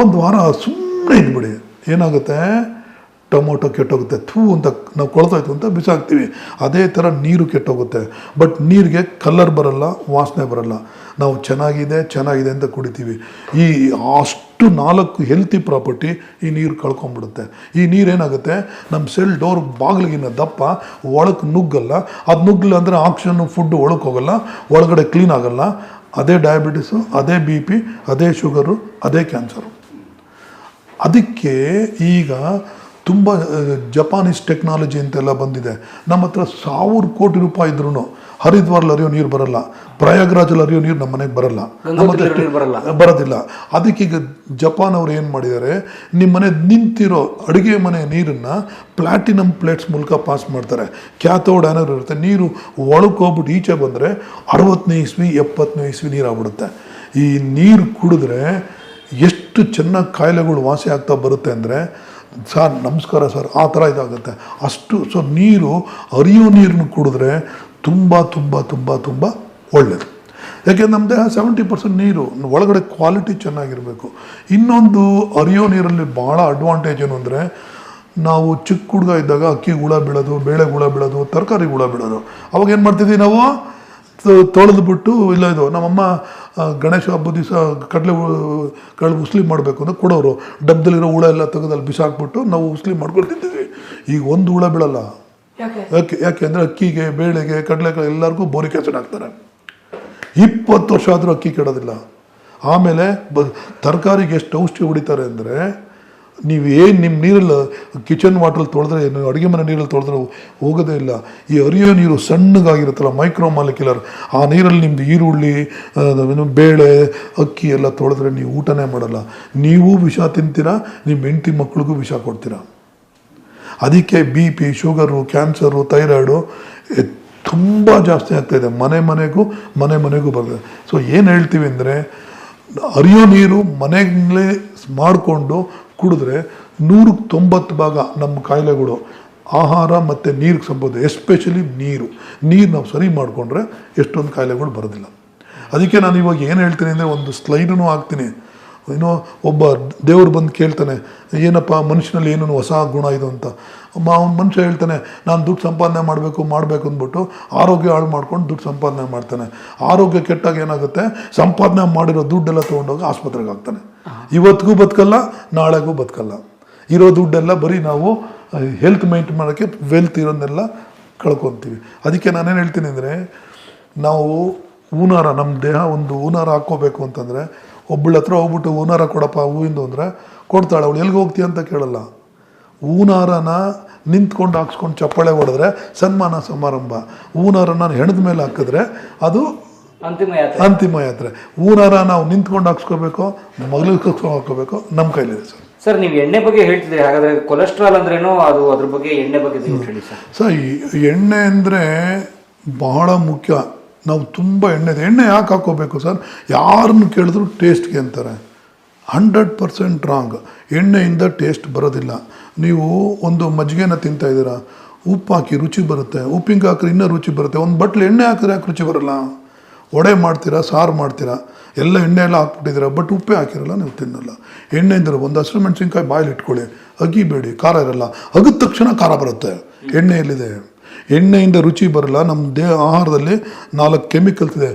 Speaker 3: ಒಂದು ವಾರ ಸುಮ್ಮನೆ ಇದ್ಬಿಡಿ, ಏನಾಗುತ್ತೆ, ಟೊಮೊಟೊ ಕೆಟ್ಟೋಗುತ್ತೆ. ಅಂತ ನಾವು ಕೊಳ್ತೋಯ್ತು ಅಂತ ಬಿಸಾಕ್ತೀವಿ. ಅದೇ ಥರ ನೀರು ಕೆಟ್ಟೋಗುತ್ತೆ. ಬಟ್ ನೀರಿಗೆ ಕಲರ್ ಬರಲ್ಲ, ವಾಸನೆ ಬರಲ್ಲ. ನಾವು ಚೆನ್ನಾಗಿದೆ ಅಂತ ಕುಡಿತೀವಿ. ಈ ಅಷ್ಟು 4 ಹೆಲ್ತಿ ಪ್ರಾಪರ್ಟಿ ಈ ನೀರು ಕಳ್ಕೊಂಡ್ಬಿಡುತ್ತೆ. ಈ ನೀರೇನಾಗುತ್ತೆ, ನಮ್ಮ ಸೆಲ್ ಡೋರ್ ಬಾಗಿಲಿಗಿನ ದಪ್ಪ, ಒಳಕ್ಕೆ ನುಗ್ಗಲ್ಲ. ಅದು ನುಗ್ಗಲ್ಲ ಅಂದರೆ ಆಕ್ಸಿಜನ್ ಫುಡ್ ಒಳಕ್ಕೆ ಹೋಗಲ್ಲ, ಒಳಗಡೆ ಕ್ಲೀನ್ ಆಗಲ್ಲ. ಅದೇ ಡಯಾಬಿಟಿಸು, ಅದೇ BP, ಅದೇ ಶುಗರು, ಅದೇ ಕ್ಯಾನ್ಸರು. ಅದಕ್ಕೆ ಈಗ ತುಂಬ ಜಪಾನೀಸ್ ಟೆಕ್ನಾಲಜಿ ಅಂತೆಲ್ಲ ಬಂದಿದೆ. ನಮ್ಮ ಹತ್ರ 1000 ಕೋಟಿ ರೂಪಾಯಿ ಇದ್ರೂ ಹರಿದ್ವಾರಲ್ಲಿ ಹರಿಯೋ ನೀರು ಬರಲ್ಲ, ಪ್ರಯಾಗ್ರಾಜಲ್ಲಿ ಹರಿಯೋ ನೀರು ನಮ್ಮ ಮನೆಗೆ ಬರಲ್ಲ, ಬರೋದಿಲ್ಲ. ಅದಕ್ಕೀಗ ಜಪಾನ್ ಅವ್ರು ಏನು ಮಾಡಿದ್ದಾರೆ, ನಿಮ್ಮ ಮನೆ ನಿಂತಿರೋ ಅಡುಗೆ ಮನೆ ನೀರನ್ನು ಪ್ಲಾಟಿನಮ್ ಪ್ಲೇಟ್ಸ್ ಮೂಲಕ ಪಾಸ್ ಮಾಡ್ತಾರೆ. ಕ್ಯಾಥೋಡ್ ಆನರ್ ಇರುತ್ತೆ. ನೀರು ಒಳಗೆ ಹೋಗ್ಬಿಟ್ಟು ಈಚೆ ಬಂದರೆ 60ನೇ ಇಸ್ವಿ 70ನೇ ಇಸ್ವಿ ನೀರು ಆಗ್ಬಿಡುತ್ತೆ. ಈ ನೀರು ಕುಡಿದ್ರೆ ಎಷ್ಟು ಚೆನ್ನಾಗಿ ಕಾಯಿಲೆಗಳು ವಾಸಿ ಆಗ್ತಾ ಬರುತ್ತೆ ಅಂದರೆ, ಸರ್ ನಮಸ್ಕಾರ ಸರ್, ಆ ಥರ ಇದಾಗುತ್ತೆ ಅಷ್ಟು. ಸೊ ನೀರು, ಹರಿಯೋ ನೀರನ್ನು ಕುಡಿದ್ರೆ ತುಂಬ ಒಳ್ಳೆಯದು. ಯಾಕೆಂದ್ರೆ ನಮ್ಮ ದೇಹ 70% ನೀರು, ಒಳಗಡೆ ಕ್ವಾಲಿಟಿ ಚೆನ್ನಾಗಿರಬೇಕು. ಇನ್ನೊಂದು ಹರಿಯೋ ನೀರಲ್ಲಿ ಭಾಳ ಅಡ್ವಾಂಟೇಜ್ ಏನು ಅಂದರೆ, ನಾವು ಚಿಕ್ಕ ಹುಡುಗ ಇದ್ದಾಗ ಅಕ್ಕಿ ಹುಳ ಬೀಳೋದು, ಬೇಳೆ ಹುಳ ಬೀಳೋದು, ತರಕಾರಿ ಹುಳ ಬೀಳೋದು. ಅವಾಗ ಏನು ಮಾಡ್ತಿದ್ವಿ ನಾವು, ತೊಳೆದ್ಬಿಟ್ಟು, ಇಲ್ಲ ಇದು ನಮ್ಮಮ್ಮ ಗಣೇಶ ಹಬ್ಬದ ದಿವಸ ಕಡಲೆ ಉಸ್ಲಿ ಮಾಡಬೇಕು ಅಂದರೆ ಕೊಡೋರು, ಡಬ್ಬದಲ್ಲಿರೋ ಹುಳ ಎಲ್ಲ ತೆಗೆದಲ್ಲಿ ಬಿಸಾಕ್ಬಿಟ್ಟು ನಾವು ಉಸ್ಲಿ ಮಾಡ್ಕೊಳ್ತಿದ್ದೀವಿ. ಈಗ ಒಂದು ಹುಳ ಬೀಳಲ್ಲ. ಯಾಕೆ ಅಂದರೆ ಅಕ್ಕಿಗೆ, ಬೇಳೆಗೆ, ಕಡಲೆಕಾಯಿ ಎಲ್ಲರಿಗೂ ಬೋರಿಕ್ ಆ್ಯಸಿಡ್ ಹಾಕ್ತಾರೆ. 20 ವರ್ಷ ಆದರೂ ಅಕ್ಕಿ ಕೆಡೋದಿಲ್ಲ. ಆಮೇಲೆ ತರಕಾರಿಗೆ ಎಷ್ಟು ಔಷಧಿ ಹೊಡಿತಾರೆ ಅಂದರೆ, ನೀವು ಏನು ನಿಮ್ಮ ನೀರಲ್ಲಿ ಕಿಚನ್ ವಾಟ್ರಲ್ಲಿ ತೊಳೆದ್ರೆ, ನೀವು ಅಡುಗೆ ಮನೆ ನೀರಲ್ಲಿ ತೊಳೆದ್ರೆ ಹೋಗೋದೇ ಇಲ್ಲ. ಈ ಹರಿಯೋ ನೀರು ಸಣ್ಣಗಾಗಿರುತ್ತಲ್ಲ, ಮೈಕ್ರೋ ಮಾಲಿಕ್ಯುಲರ್, ಆ ನೀರಲ್ಲಿ ನಿಮ್ಮದು ಈರುಳ್ಳಿ, ಬೇಳೆ, ಅಕ್ಕಿ ಎಲ್ಲ ತೊಳೆದ್ರೆ ನೀವು ಊಟನೇ ಮಾಡಲ್ಲ. ನೀವು ವಿಷ ತಿಂತೀರಾ, ನಿಮ್ಮ ಹೆಂಡತಿ ಮಕ್ಳಿಗೂ ವಿಷ ಕೊಡ್ತೀರಾ. ಅದಕ್ಕೆ BP, ಶುಗರು, ಕ್ಯಾನ್ಸರು, ಥೈರಾಯ್ಡು ತುಂಬ ಜಾಸ್ತಿ ಆಗ್ತಾಯಿದೆ. ಮನೆಗೂ ಬರ್ತದೆ. ಸೊ ಏನು ಹೇಳ್ತೀವಿ ಅಂದರೆ, ಹರಿಯೋ ನೀರು ಮನೆಯಲ್ಲೇ ಮಾಡಿಕೊಂಡು ಕುಡಿದ್ರೆ 190 ಭಾಗ ನಮ್ಮ ಕಾಯಿಲೆಗಳು ಆಹಾರ ಮತ್ತು ನೀರಿಗೆ ಸಂಬಂಧ. ಎಸ್ಪೆಷಲಿ ನೀರು ನಾವು ಸರಿ ಮಾಡಿಕೊಂಡ್ರೆ ಎಷ್ಟೊಂದು ಕಾಯಿಲೆಗಳು ಬರೋದಿಲ್ಲ. ಅದಕ್ಕೆ ನಾನು ಇವಾಗ ಏನು ಹೇಳ್ತೀನಿ ಅಂದರೆ, ಒಂದು ಸ್ಲೈಡೂ ಹಾಕ್ತೀನಿ. ಏನೋ ಒಬ್ಬ ದೇವ್ರು ಬಂದು ಕೇಳ್ತಾನೆ, ಏನಪ್ಪ ಮನುಷ್ಯನಲ್ಲಿ ಏನೇನು ಹೊಸ ಗುಣ ಇದು ಅಂತ. ಮನುಷ್ಯ ಹೇಳ್ತಾನೆ, ನಾನು ದುಡ್ಡು ಸಂಪಾದನೆ ಮಾಡಬೇಕು ಅಂದ್ಬಿಟ್ಟು ಆರೋಗ್ಯ ಹಾಳು ಮಾಡ್ಕೊಂಡು ದುಡ್ಡು ಸಂಪಾದನೆ ಮಾಡ್ತಾನೆ. ಆರೋಗ್ಯ ಕೆಟ್ಟಾಗ ಏನಾಗುತ್ತೆ, ಸಂಪಾದನೆ ಮಾಡಿರೋ ದುಡ್ಡೆಲ್ಲ ತೊಗೊಂಡೋಗಿ ಆಸ್ಪತ್ರೆಗೆ ಹಾಕ್ತಾನೆ. ಇವತ್ತಿಗೂ ಬದುಕಲ್ಲ, ನಾಳೆಗೂ ಬದುಕಲ್ಲ. ಇರೋ ದುಡ್ಡೆಲ್ಲ ಬರೀ ನಾವು ಹೆಲ್ತ್ ಮೈಂಟೈನ್ ಮಾಡೋಕ್ಕೆ, ವೆಲ್ತ್ ಇರೋದನ್ನೆಲ್ಲ ಕಳ್ಕೊತೀವಿ. ಅದಕ್ಕೆ ನಾನೇನು ಹೇಳ್ತೀನಿ ಅಂದರೆ, ನಾವು ಹೂನಾರ, ನಮ್ಮ ದೇಹ ಒಂದು ಹೂನಾರ ಹಾಕ್ಕೋಬೇಕು ಅಂತಂದರೆ, ಒಬ್ಬಳ ಹತ್ರ ಹೋಗ್ಬಿಟ್ಟು ಹೂನಾರ ಕೊಡಪ್ಪ ಹೂವಿಂದು ಅಂದರೆ ಕೊಡ್ತಾಳೆ. ಅವಳು ಎಲ್ಲಿಗೆ ಹೋಗ್ತೀಯ ಅಂತ ಕೇಳಲ್ಲ. ಹೂನಾರನ ನಿಂತ್ಕೊಂಡು ಹಾಕ್ಸ್ಕೊಂಡು ಚಪ್ಪಾಳೆ ಹೊಡೆದ್ರೆ ಸನ್ಮಾನ ಸಮಾರಂಭ. ಹೂನಾರನ ಹೆಣದ ಮೇಲೆ ಹಾಕಿದ್ರೆ ಅದು ಅಂತಿಮ ಯಾತ್ರೆ. ಹೂನಾರ ನಾವು ನಿಂತ್ಕೊಂಡು ಹಾಕ್ಸ್ಕೋಬೇಕು, ಮಗಳಿಗೆ ಹಾಕೋಬೇಕು, ನಮ್ಮ ಕೈಲಿದೆ ಸರ್.
Speaker 4: ಸರ್, ನೀವು ಎಣ್ಣೆ ಬಗ್ಗೆ ಹೇಳ್ತಿದ್ರಿ, ಹಾಗಾದ್ರೆ ಕೊಲೆಸ್ಟ್ರಾಲ್ ಅಂದ್ರೇನೋ ಅದು, ಅದ್ರ ಬಗ್ಗೆ ಎಣ್ಣೆ ಬಗ್ಗೆ ಹೇಳಿ ಸರ್.
Speaker 3: ಸರ್, ಈ ಎಣ್ಣೆ ಅಂದರೆ ಬಹಳ ಮುಖ್ಯ. ನಾವು ತುಂಬ ಎಣ್ಣೆ ಯಾಕೆ ಹಾಕ್ಕೋಬೇಕು ಸರ್? ಯಾರನ್ನು ಕೇಳಿದ್ರು ಟೇಸ್ಟ್ಗೆ ಅಂತಾರೆ. 100% ರಾಂಗ್. ಎಣ್ಣೆಯಿಂದ ಟೇಸ್ಟ್ ಬರೋದಿಲ್ಲ. ನೀವು ಒಂದು ಮಜ್ಜಿಗೆನ ತಿಂತಾಯಿದ್ದೀರಾ, ಉಪ್ಪು ಹಾಕಿ ರುಚಿ ಬರುತ್ತೆ, ಉಪ್ಪಿನಕಾಯಿ ಹಾಕಿದ್ರೆ ಇನ್ನೂ ರುಚಿ ಬರುತ್ತೆ. ಒಂದು ಬಟ್ಲು ಎಣ್ಣೆ ಹಾಕಿದ್ರೆ ಯಾಕೆ ರುಚಿ ಬರೋಲ್ಲ? ವಡೆ ಮಾಡ್ತೀರಾ, ಸಾರು ಮಾಡ್ತೀರಾ, ಎಲ್ಲ ಎಣ್ಣೆ ಎಲ್ಲ ಹಾಕ್ಬಿಟ್ಟಿದ್ದೀರಾ, ಬಟ್ ಉಪ್ಪೇ ಹಾಕಿರಲ್ಲ, ನೀವು ತಿನ್ನಲ್ಲ. ಎಣ್ಣೆಯಿಂದ ಒಂದು ಹಸಿರು ಮೆಣಸಿನ್ಕಾಯಿ ಬಾಯಲ್ಲಿ ಇಟ್ಕೊಳ್ಳಿ, ಅಗಿಬೇಡಿ, ಖಾರ ಇರಲ್ಲ. ಅಗಿದ ತಕ್ಷಣ ಖಾರ ಬರುತ್ತೆ. ಎಣ್ಣೆಯಲ್ಲಿದೆ. ಎಣ್ಣೆಯಿಂದ ರುಚಿ ಬರಲ್ಲ. ನಮ್ಮ ಆಹಾರದಲ್ಲಿ 4 ಕೆಮಿಕಲ್ಸ್ ಇದೆ.